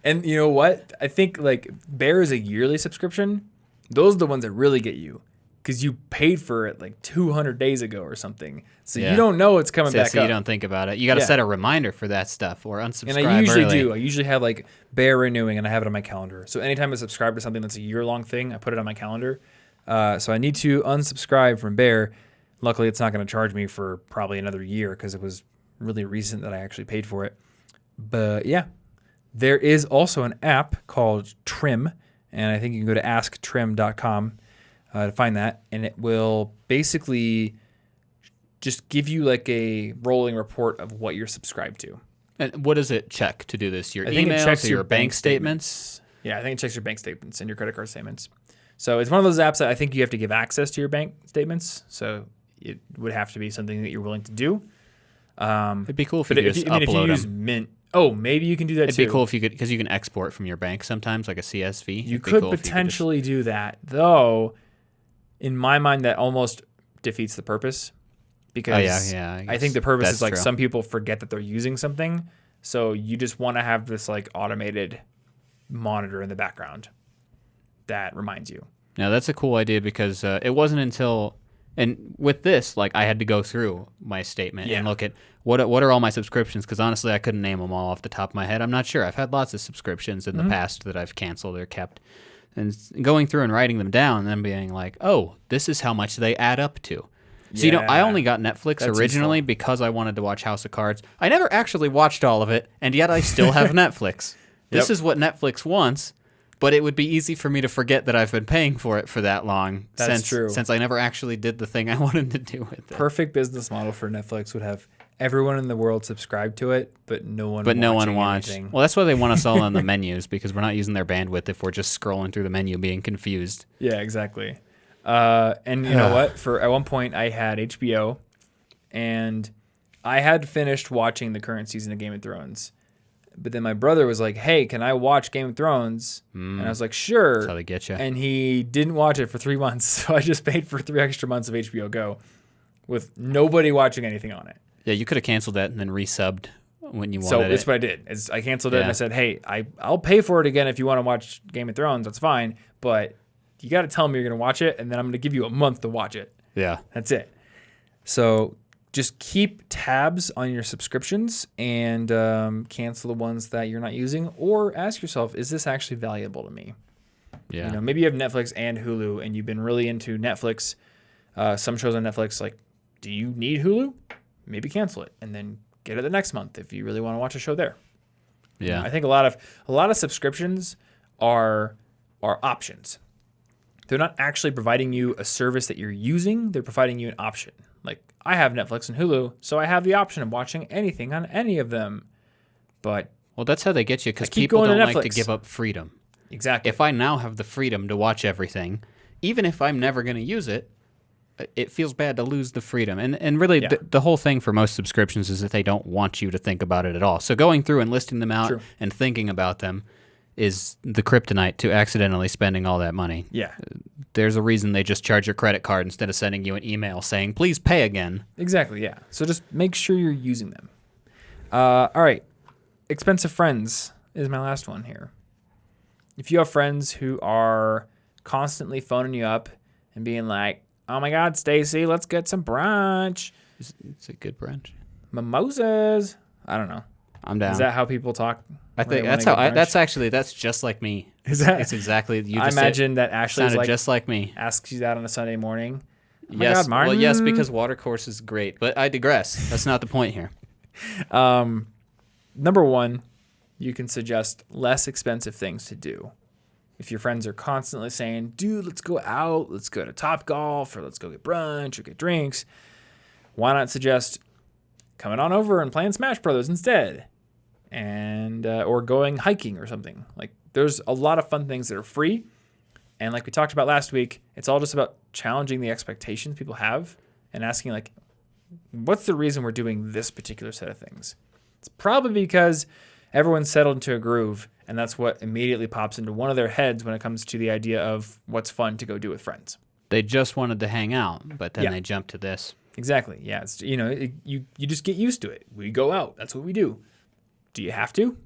And you know what? I think like Bear is a yearly subscription. Those are the ones that really get you because you paid for it like 200 days ago or something. So Yeah. you don't know it's coming back So up. you don't think about it. You got to Yeah. set a reminder for that stuff or unsubscribe And I usually early. do. I usually have like Bear renewing and I have it on my calendar. So anytime I subscribe to something that's a year-long thing, I put it on my calendar. So I need to unsubscribe from Bear. Luckily, it's not going to charge me for probably another year because it was really recent that I actually paid for it. But yeah, there is also an app called Trim, and I think you can go to asktrim.com to find that, and it will basically just give you like a rolling report of what you're subscribed to. And what does it check to do this? Your I think emails it checks or your bank statements? Yeah, I think it checks your bank statements and your credit card statements. So it's one of those apps that I think you have to give access to your bank statements. So it would have to be something that you're willing to do. It'd be cool if you But could if just you, I mean, if you upload use them. Mint, maybe you can do that It'd too. be cool if you could, because you can export from your bank sometimes, like a CSV. You It'd be could cool if you potentially do that, though. In my mind, that almost defeats the purpose because yeah, I think the purpose that's is like true. some people forget that they're using something, so you just want to have this like automated monitor in the background that reminds you. Now that's a cool idea because it wasn't until, and with this, like I had to go through my statement and look at what are all my subscriptions, because honestly I couldn't name them all off the top of my head. I'm not sure. I've had lots of subscriptions in the past that I've canceled or kept, and going through and writing them down and then being like, oh, this is how much they add up to. So, I only got Netflix originally because I wanted to watch House of Cards. I never actually watched all of it, and yet I still have Netflix. This is what Netflix wants, but it would be easy for me to forget that I've been paying for it for that long. That's true. Since I never actually did the thing I wanted to do with it. Perfect business model for Netflix would have everyone in the world subscribe to it, but no one watched. Anything. Well, that's why they want us all on the menus, because we're not using their bandwidth if we're just scrolling through the menu being confused. Yeah, exactly. And you know what? At one point, I had HBO, and I had finished watching the current season of Game of Thrones. But then my brother was like, "Hey, can I watch Game of Thrones?" And I was like, "Sure." That's how they get you. And he didn't watch it for 3 months, so I just paid for 3 extra months of HBO Go, with nobody watching anything on it. Yeah, you could have canceled that and then resubbed when you wanted So it. that's what I did. I canceled it and I said, "Hey, I'll pay for it again if you want to watch Game of Thrones. That's fine, but you got to tell me you're going to watch it, and then I'm going to give you a month to watch it." Yeah. That's it. So just keep tabs on your subscriptions and cancel the ones that you're not using, or ask yourself, is this actually valuable to me? Yeah. You know, maybe you have Netflix and Hulu and you've been really into Netflix. Some shows on Netflix, like, do you need Hulu? Maybe cancel it and then get it the next month if you really want to watch a show there. Yeah. I think a lot of subscriptions are options. They're not actually providing you a service that you're using. They're providing you an option. Like, I have Netflix and Hulu, so I have the option of watching anything on any of them. But well, that's how they get you, because people don't like to give up freedom. Exactly. If I now have the freedom to watch everything, even if I'm never going to use it, it feels bad to lose the freedom. And really, the whole thing for most subscriptions is that they don't want you to think about it at all. So going through and listing them out and thinking about them is the kryptonite to accidentally spending all that money. Yeah. There's a reason they just charge your credit card instead of sending you an email saying, please pay again. Exactly, yeah. So just make sure you're using them. All right. Expensive friends is my last one here. If you have friends who are constantly phoning you up and being like, "Oh my God, Stacy, let's get some brunch." It's a good brunch. Mimosas. I don't know. I'm down. Is that how people talk? I think that's just like me. Is that? It's exactly. I imagine that Ashley sounded just like me. Asks you that on a Sunday morning. Oh yes. God, Martin. Well, yes, because watercourse is great, but I digress. That's not the point here. Number one, you can suggest less expensive things to do. If your friends are constantly saying, "Dude, let's go out, let's go to Topgolf, or let's go get brunch or get drinks," why not suggest coming on over and playing Smash Brothers instead, and or going hiking or something? Like, there's a lot of fun things that are free, and like we talked about last week, it's all just about challenging the expectations people have and asking, like, what's the reason we're doing this particular set of things? It's probably because everyone's settled into a groove, and that's what immediately pops into one of their heads when it comes to the idea of what's fun to go do with friends. They just wanted to hang out, but then they jumped to this. Exactly. Yeah. It's, you just get used to it. We go out. That's what we do. Do you have to?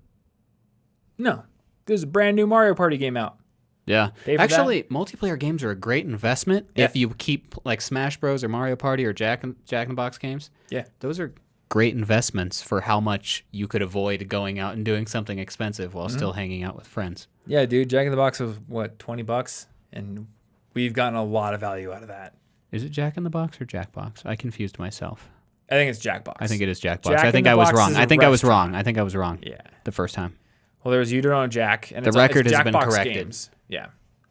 No. There's a brand new Mario Party game out. Yeah. Actually, multiplayer games are a great investment if you keep, like, Smash Bros. Or Mario Party or Jack in the Box games. Yeah. Those are great investments for how much you could avoid going out and doing something expensive while still hanging out with friends. Yeah, dude. Jack in the Box was, what, $20? And we've gotten a lot of value out of that. Is it Jack in the Box or Jackbox? I confused myself. I think it's Jackbox. I think it is Jackbox. I think I was wrong. I think I was wrong. Yeah. The first time. Well, there was You Don't Know Jack. And the record has been Jackbox corrected. Games. Yeah.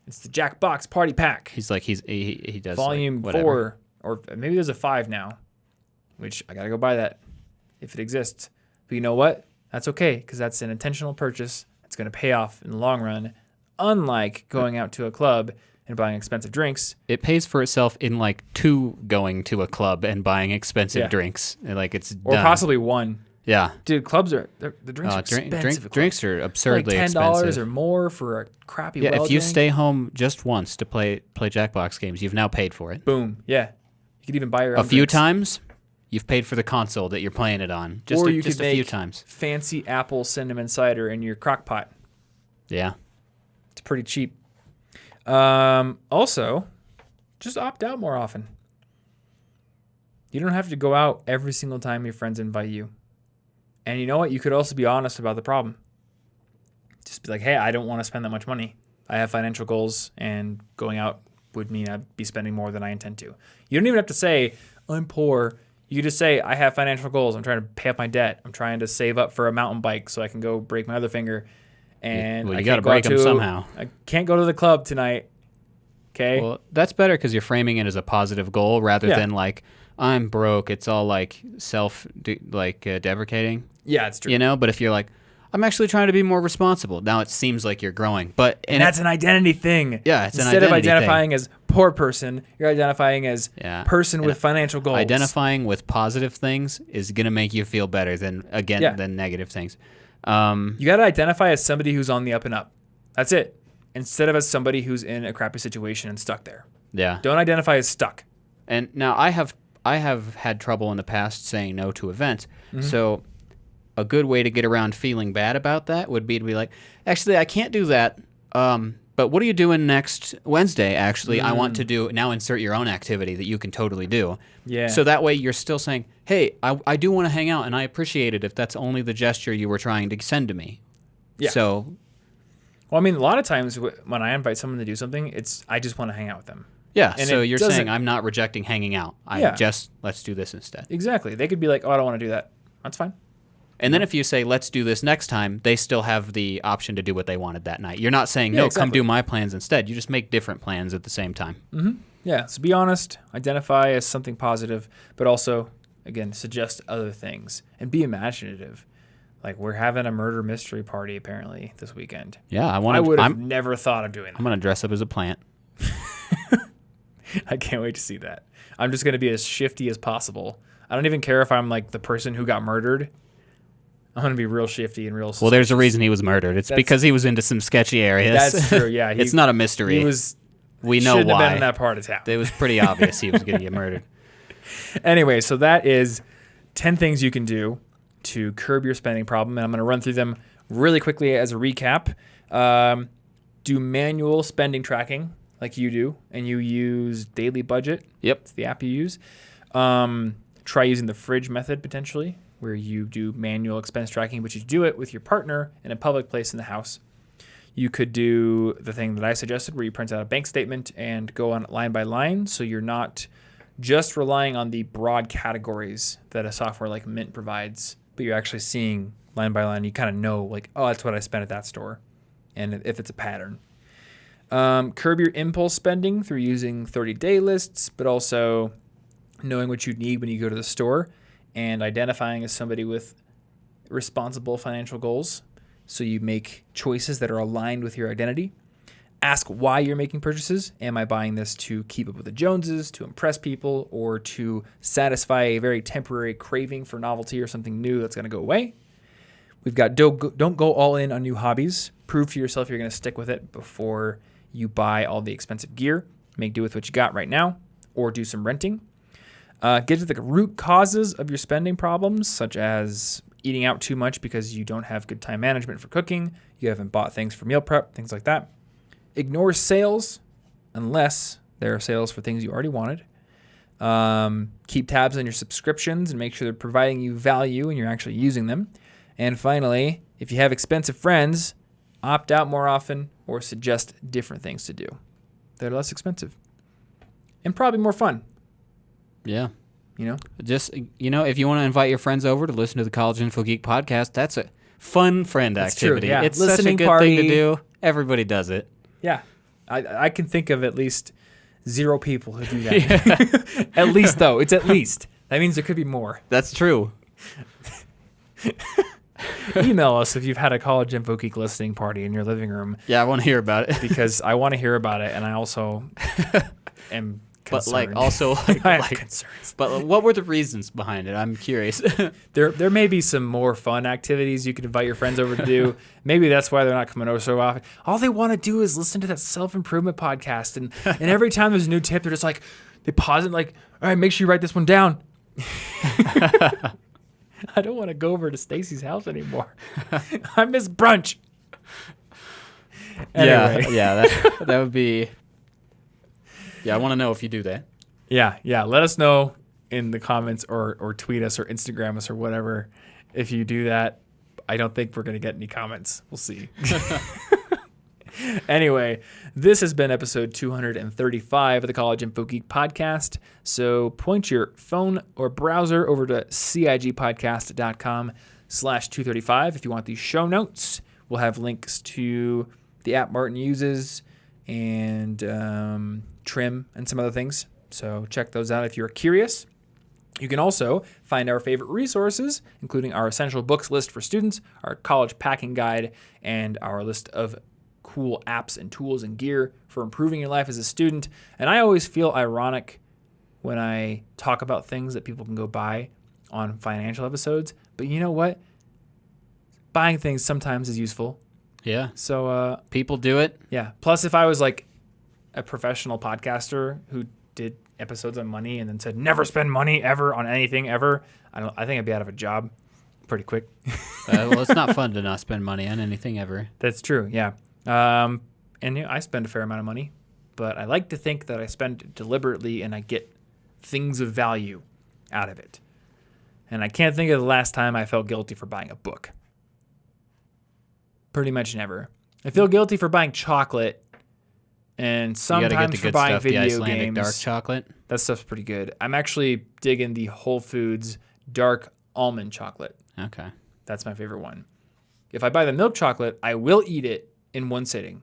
It's the Jackbox Party Pack. He's like, he does Volume like 4, or maybe there's a 5 now, which I got to go buy that if it exists. But you know what? That's okay, because that's an intentional purchase. It's going to pay off in the long run, unlike going out to a club and buying expensive drinks. It pays for itself in like 2 going to a club and buying expensive drinks. Like, it's or done. Possibly 1. Yeah. Dude, clubs are, the drinks are expensive. Drinks are absurdly like $10 expensive. or more for a crappy Yeah, if you drink. stay home just once to play Jackbox games, you've now paid for it. Boom. Yeah. You could even buy your own A few drinks. times, you've paid for the console that you're playing it on. Just or a, you just could a few make times. fancy apple cinnamon cider in your crock pot. Yeah. It's pretty cheap. Also, just opt out more often. You don't have to go out every single time your friends invite you. And you know what? You could also be honest about the problem. Just be like, hey, I don't want to spend that much money. I have financial goals, and going out would mean I'd be spending more than I intend to. You don't even have to say, I'm poor. You just say, I have financial goals. I'm trying to pay off my debt. I'm trying to save up for a mountain bike so I can go break my other finger. And well, you got to break them somehow. I can't go to the club tonight. Okay? Well, that's better because you're framing it as a positive goal rather than like, I'm broke. It's all like deprecating. Yeah, it's true. You know, but if you're like, I'm actually trying to be more responsible. Now it seems like you're growing, and that's an identity thing. Yeah, it's Instead an identity of identifying thing. as poor person, you're identifying as person with financial goals. Identifying with positive things is gonna make you feel better than negative things. You got to identify as somebody who's on the up and up. That's it. Instead of as somebody who's in a crappy situation and stuck there. Yeah. Don't identify as stuck. And now I have had trouble in the past saying no to events. Mm-hmm. So a good way to get around feeling bad about that would be to be like, actually, I can't do that. But what are you doing next Wednesday? Actually, I want to do, now insert your own activity that you can totally do. Yeah. So that way you're still saying, hey, I do want to hang out and I appreciate it if that's only the gesture you were trying to send to me. Yeah. So. Well, I mean, a lot of times when I invite someone to do something, I just want to hang out with them. Yeah, and so you're saying I'm not rejecting hanging out. Let's do this instead. Exactly. They could be like, oh, I don't want to do that. That's fine. And then if you say, let's do this next time, they still have the option to do what they wanted that night. You're not saying, no, come do my plans instead. You just make different plans at the same time. Mm-hmm. Yeah, so be honest, identify as something positive, but also, again, suggest other things. And be imaginative. Like, we're having a murder mystery party, apparently, this weekend. Yeah, I would have never thought of doing that. I'm going to dress up as a plant. I can't wait to see that. I'm just going to be as shifty as possible. I don't even care if I'm like the person who got murdered. I'm going to be real shifty and real suspicious. Well, there's a reason he was murdered. It's because he was into some sketchy areas. That's true, yeah. It's not a mystery. We know shouldn't why. have been in that part of town. It was pretty obvious he was going to get murdered. Anyway, so that is 10 things you can do to curb your spending problem. And I'm going to run through them really quickly as a recap. Do manual spending tracking like you do, and you use Daily Budget. Yep. It's the app you use. Try using the fridge method potentially, where you do manual expense tracking, but you do it with your partner in a public place in the house. You could do the thing that I suggested, where you print out a bank statement and go on line by line, so you're not just relying on the broad categories that a software like Mint provides, but you're actually seeing line by line. You kind of know, like, oh, that's what I spent at that store, and if it's a pattern. Curb your impulse spending through using 30-day lists, but also knowing what you need when you go to the store and identifying as somebody with responsible financial goals. So you make choices that are aligned with your identity. Ask why you're making purchases. Am I buying this to keep up with the Joneses, to impress people, or to satisfy a very temporary craving for novelty or something new that's going to go away? We've got don't go all in on new hobbies. Prove to yourself you're going to stick with it before you buy all the expensive gear. Make do with what you got right now, or do some renting. Get to the root causes of your spending problems, such as eating out too much because you don't have good time management for cooking, you haven't bought things for meal prep, things like that. Ignore sales unless there are sales for things you already wanted. Keep tabs on your subscriptions and make sure they're providing you value and you're actually using them. And finally, if you have expensive friends, opt out more often or suggest different things to do that are less expensive and probably more fun. Yeah. Just, if you want to invite your friends over to listen to the College Info Geek podcast, that's a fun friend activity. True, yeah. It's Listening such a good party. thing to do. Everybody does it. Yeah. I can think of at least 0 people who do that. Yeah. At least, though. It's at least. That means there could be more. That's true. Email us if you've had a College Info Geek listening party in your living room. Yeah, I want to hear about it. Because I want to hear about it, and I also am concerned. But I have concerns. But what were the reasons behind it? I'm curious. There may be some more fun activities you could invite your friends over to do. Maybe that's why they're not coming over so often. All they want to do is listen to that self-improvement podcast, and every time there's a new tip, they're just like, they pause it like, all right, make sure you write this one down. I don't want to go over to Stacy's house anymore. I miss brunch. Anyway. Yeah, that would be. Yeah, I want to know if you do that. Yeah. Let us know in the comments or tweet us or Instagram us or whatever if you do that. I don't think we're going to get any comments. We'll see. Anyway, this has been episode 235 of the College Info Geek podcast. So point your phone or browser over to cigpodcast.com/235 if you want these show notes. We'll have links to the app Martin uses and Trim and some other things. So check those out if you're curious. You can also find our favorite resources, including our essential books list for students, our college packing guide, and our list of cool apps and tools and gear for improving your life as a student. And I always feel ironic when I talk about things that people can go buy on financial episodes. But you know what? Buying things sometimes is useful. Yeah. So people do it. Yeah. Plus, if I was like a professional podcaster who did episodes on money and then said never spend money ever on anything ever, I think I'd be out of a job pretty quick. Well, it's not fun to not spend money on anything ever. That's true. Yeah. And I spend a fair amount of money, but I like to think that I spend it deliberately and I get things of value out of it. And I can't think of the last time I felt guilty for buying a book. Pretty much never. I feel guilty for buying chocolate and sometimes for buying video the Icelandic games. Dark chocolate. That stuff's pretty good. I'm actually digging the Whole Foods dark almond chocolate. Okay. That's my favorite one. If I buy the milk chocolate, I will eat it in one sitting.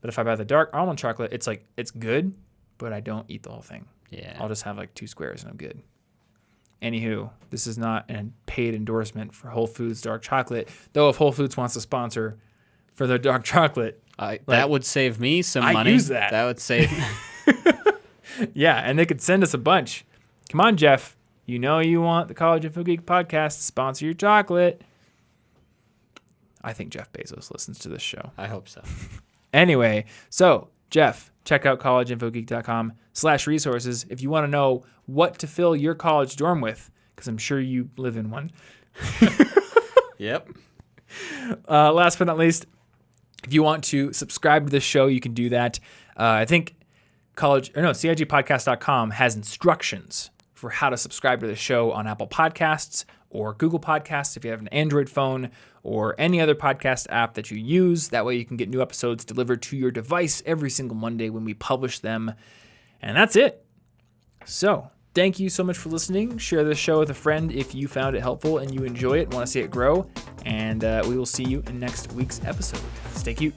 But if I buy the dark almond chocolate, it's good, but I don't eat the whole thing. Yeah. I'll just have like 2 squares and I'm good. Anywho, this is not a paid endorsement for Whole Foods dark chocolate, though if Whole Foods wants to sponsor for their dark chocolate, that would save me some money. I use that. That would save. Yeah, and they could send us a bunch. Come on, Jeff. You know you want the College Info Geek podcast to sponsor your chocolate. I think Jeff Bezos listens to this show. I hope so. Anyway, so Jeff, check out collegeinfogeek.com/resources if you want to know what to fill your college dorm with, because I'm sure you live in one. Yep. Last but not least, if you want to subscribe to this show, you can do that. I think CIGpodcast.com has instructions for how to subscribe to the show on Apple Podcasts or Google Podcasts if you have an Android phone or any other podcast app that you use. That way you can get new episodes delivered to your device every single Monday when we publish them. And that's it. So thank you so much for listening. Share this show with a friend if you found it helpful and you enjoy it and want to see it grow. And we will see you in next week's episode. Stay cute.